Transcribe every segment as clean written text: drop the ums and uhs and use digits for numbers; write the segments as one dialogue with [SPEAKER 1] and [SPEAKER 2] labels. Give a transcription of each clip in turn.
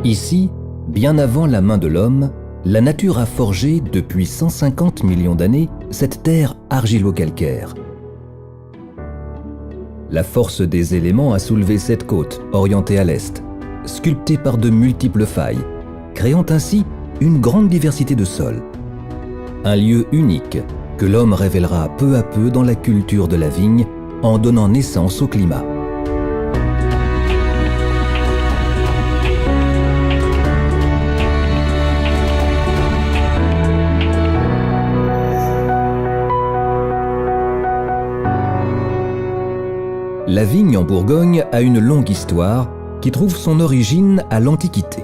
[SPEAKER 1] Ici, bien avant la main de l'homme, la nature a forgé, depuis 150 millions d'années, cette terre argilo-calcaire. La force des éléments a soulevé cette côte, orientée à l'est, sculptée par de multiples failles, créant ainsi une grande diversité de sols. Un lieu unique que l'homme révélera peu à peu dans la culture de la vigne en donnant naissance au climat. La vigne en Bourgogne a une longue histoire qui trouve son origine à l'Antiquité.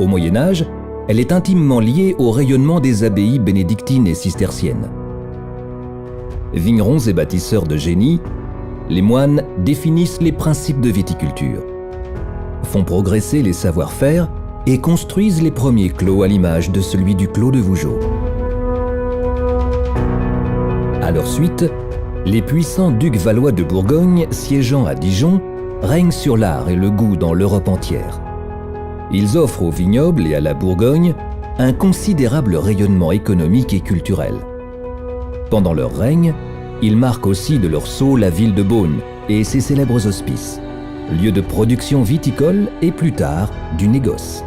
[SPEAKER 1] Au Moyen-Âge, elle est intimement liée au rayonnement des abbayes bénédictines et cisterciennes. Vignerons et bâtisseurs de génie, les moines définissent les principes de viticulture, font progresser les savoir-faire et construisent les premiers clos à l'image de celui du clos de Vougeot. À leur suite, les puissants ducs valois de Bourgogne, siégeant à Dijon, règnent sur l'art et le goût dans l'Europe entière. Ils offrent au vignoble et à la Bourgogne un considérable rayonnement économique et culturel. Pendant leur règne, ils marquent aussi de leur sceau la ville de Beaune et ses célèbres hospices, lieu de production viticole et plus tard du négoce.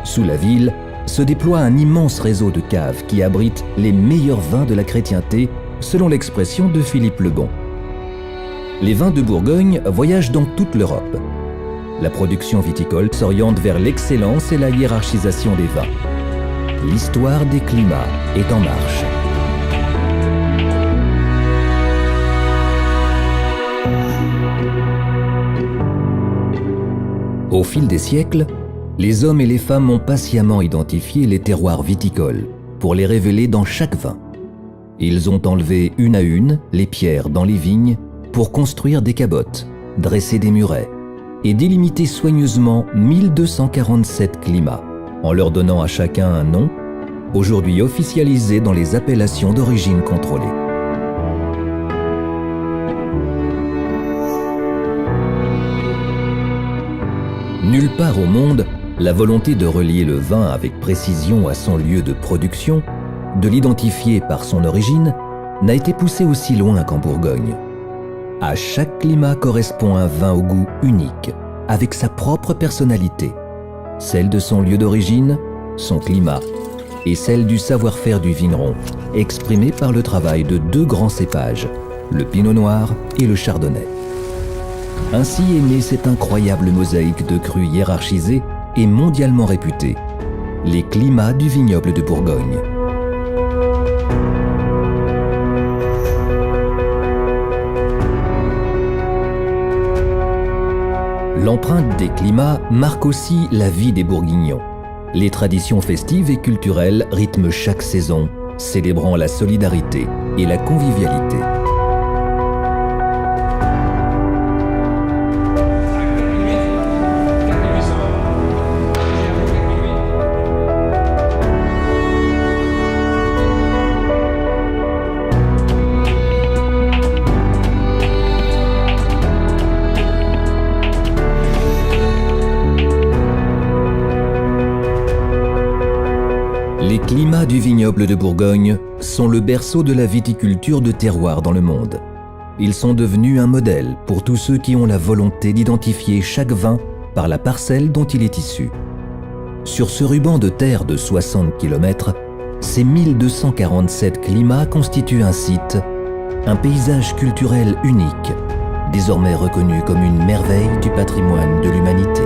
[SPEAKER 1] Sous la ville se déploie un immense réseau de caves qui abritent les meilleurs vins de la chrétienté, selon l'expression de Philippe le Bon. Les vins de Bourgogne voyagent dans toute l'Europe. La production viticole s'oriente vers l'excellence et la hiérarchisation des vins. L'histoire des climats est en marche. Au fil des siècles, les hommes et les femmes ont patiemment identifié les terroirs viticoles pour les révéler dans chaque vin. Ils ont enlevé une à une les pierres dans les vignes pour construire des cabottes, dresser des murets et délimiter soigneusement 1247 climats, en leur donnant à chacun un nom, aujourd'hui officialisé dans les appellations d'origine contrôlée. Nulle part au monde, la volonté de relier le vin avec précision à son lieu de production, de l'identifier par son origine, n'a été poussée aussi loin qu'en Bourgogne. À chaque climat correspond un vin au goût unique, avec sa propre personnalité, celle de son lieu d'origine, son climat, et celle du savoir-faire du vigneron, exprimée par le travail de deux grands cépages, le pinot noir et le chardonnay. Ainsi est née cette incroyable mosaïque de crus hiérarchisés et mondialement réputés, les climats du vignoble de Bourgogne. L'empreinte des climats marque aussi la vie des Bourguignons. Les traditions festives et culturelles rythment chaque saison, célébrant la solidarité et la convivialité. Les climats du vignoble de Bourgogne sont le berceau de la viticulture de terroir dans le monde. Ils sont devenus un modèle pour tous ceux qui ont la volonté d'identifier chaque vin par la parcelle dont il est issu. Sur ce ruban de terre de 60 km, ces 1247 climats constituent un site, un paysage culturel unique, désormais reconnu comme une merveille du patrimoine de l'humanité.